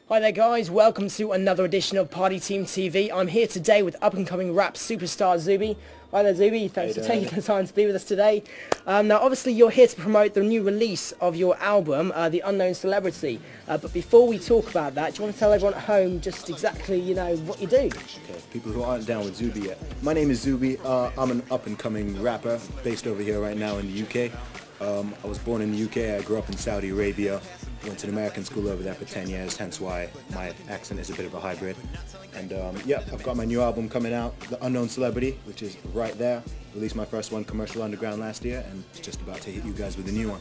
Hi there guys, welcome to another edition of Party Team TV. I'm here today with up-and-coming rap superstar Zuby. Hi there Zuby, thanks for taking the time to be with us today. Now obviously you're here to promote the new release of your album, The Unknown Celebrity. But before we talk about that, do you want to tell everyone at home just exactly, what you do? Okay, people who aren't down with Zuby yet. My name is Zuby. I'm an up-and-coming rapper based over here right now in the UK. I was born in the UK, I grew up in Saudi Arabia, went to an American school over there for 10 years, hence why my accent is a bit of a hybrid. And yeah, I've got my new album coming out, The Unknown Celebrity, which is right there. Released my first one, Commercial Underground, last year, and just about to hit you guys with a new one.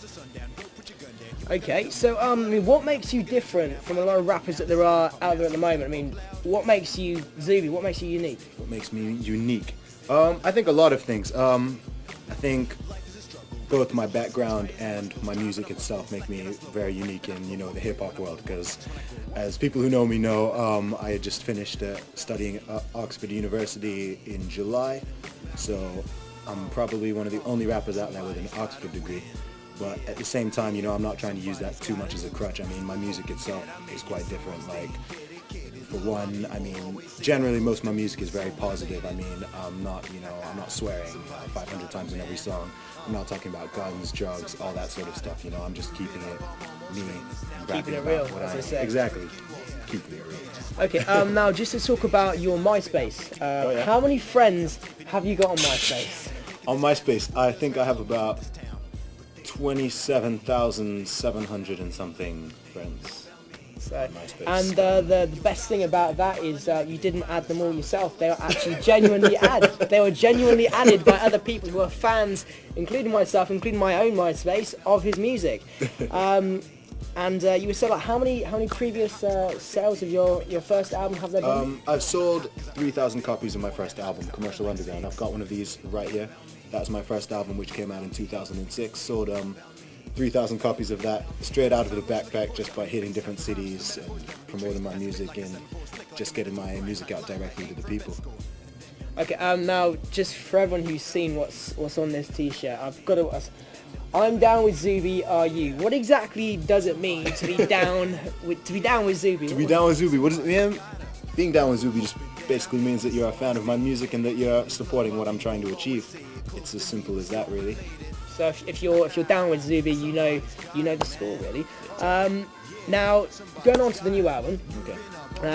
Okay, so what makes you different from a lot of rappers that there are out there at the moment? I mean, what makes you Zuby? What makes you unique? What makes me unique? I think a lot of things. I think both my background and my music itself make me very unique in, the hip-hop world, because as people who know me know, I had just finished studying at Oxford University in July, so I'm probably one of the only rappers out there with an Oxford degree. But at the same time, I'm not trying to use that too much as a crutch. I mean, my music itself is quite different. Like, for one, generally most of my music is very positive. I'm not swearing 500 times in every song. I'm not talking about guns, drugs, all that sort of stuff. I'm just keeping it me and rapping Keeping it about real, what as I they say. exactly. Keeping it real. Okay, now just to talk about your MySpace. Yeah. How many friends have you got on MySpace? On MySpace, I think I have about 27,700 and something friends. So, MySpace. and the best thing about that is you didn't add them all yourself. They were actually genuinely added. They were genuinely added by other people who are fans, including myself, including my own MySpace, of his music. And you were saying, like, how many previous sales of your first album have there been? I've sold 3,000 copies of my first album, Commercial Underground. I've got one of these right here. That was my first album, which came out in 2006. Sold 3,000 copies of that straight out of the backpack, just by hitting different cities and promoting my music and just getting my music out directly to the people. Okay, now just for everyone who's seen what's on this T-shirt, I've got to ask. I'm down with Zuby. Are you? What exactly does it mean to be down with Zuby? To be down with Zuby, what does it mean? Being down with Zuby just basically means that you're a fan of my music and that you're supporting what I'm trying to achieve. It's as simple as that, really. So if you're down with Zuby, you know the score, really. Now going on to the new album. Okay.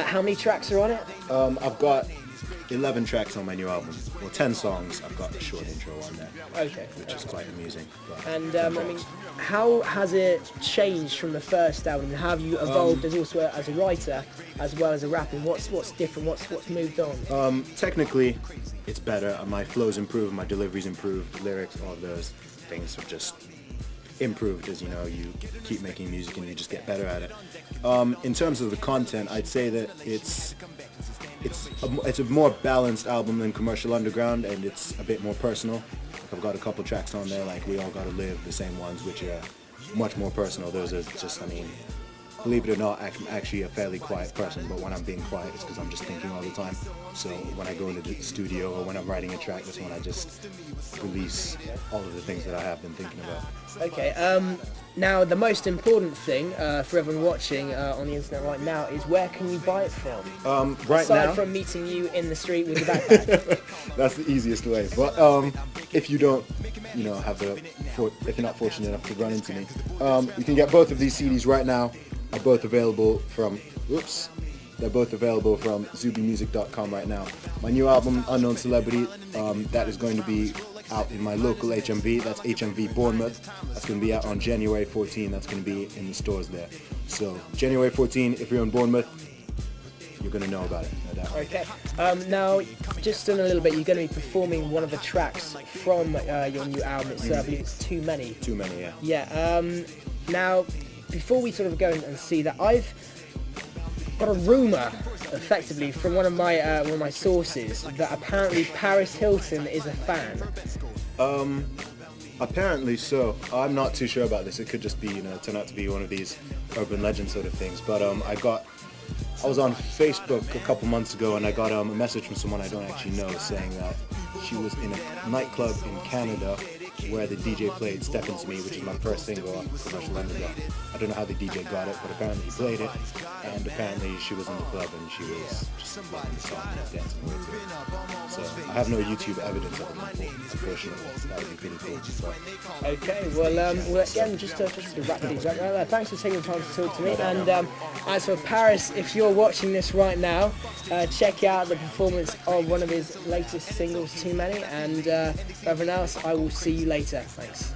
How many tracks are on it? I've got 11 tracks on my new album. Well, 10 songs. I've got a short intro on there. Okay. Which is quite amusing. But And how has it changed from the first album? How have you evolved as a writer as well as a rapper? What's different? What's moved on? Technically, it's better. My flow's improved, my delivery's improved, the lyrics, all of those things have just improved as you keep making music and you just get better at it. In terms of the content, I'd say that it's a more balanced album than Commercial Underground, and it's a bit more personal. I've got a couple tracks on there like We All Gotta Live, the same ones, which are much more personal. Those are just, believe it or not, I'm actually a fairly quiet person, but when I'm being quiet, it's because I'm just thinking all the time. So when I go into the studio or when I'm writing a track, that's when I just release all of the things that I have been thinking about. Okay. Now the most important thing for everyone watching on the internet right now is where can you buy it from? Aside from meeting you in the street with your backpack. That's the easiest way. But if you don't, if you're not fortunate enough to run into me, you can get both of these CDs right now. Are both available from. They're both available from zubymusic.com right now. My new album, Unknown Celebrity, that is going to be out in my local HMV. That's HMV Bournemouth. That's going to be out on January 14. That's going to be in the stores there. So January 14, if you're in Bournemouth, you're going to know about it, no doubt. Okay. Now, just in a little bit, you're going to be performing one of the tracks from your new album. It's, I believe it's Too Many. Too Many, yeah. Yeah. Now, before we sort of go and see that, I've got a rumour, effectively, from one of my sources that apparently Paris Hilton is a fan. Apparently so. I'm not too sure about this. It could just be, turn out to be one of these urban legend sort of things. But I was on Facebook a couple months ago and I got a message from someone I don't actually know saying that she was in a nightclub in Canada where the DJ played Step Into Me, which is my first single off Commercial Underground. I don't know how the DJ got it, but apparently he played it, and apparently she was in the club and she was just loving the song and dancing away to it. So I have no YouTube evidence of it, unfortunately. That would be pretty cool. But Okay, well again, just to wrap things up right there, thanks for taking the time to talk to me. And as for Paris, if you're watching this right now, check out the performance of one of his latest singles, Too Many, and for everyone else, I will see you later. Thanks.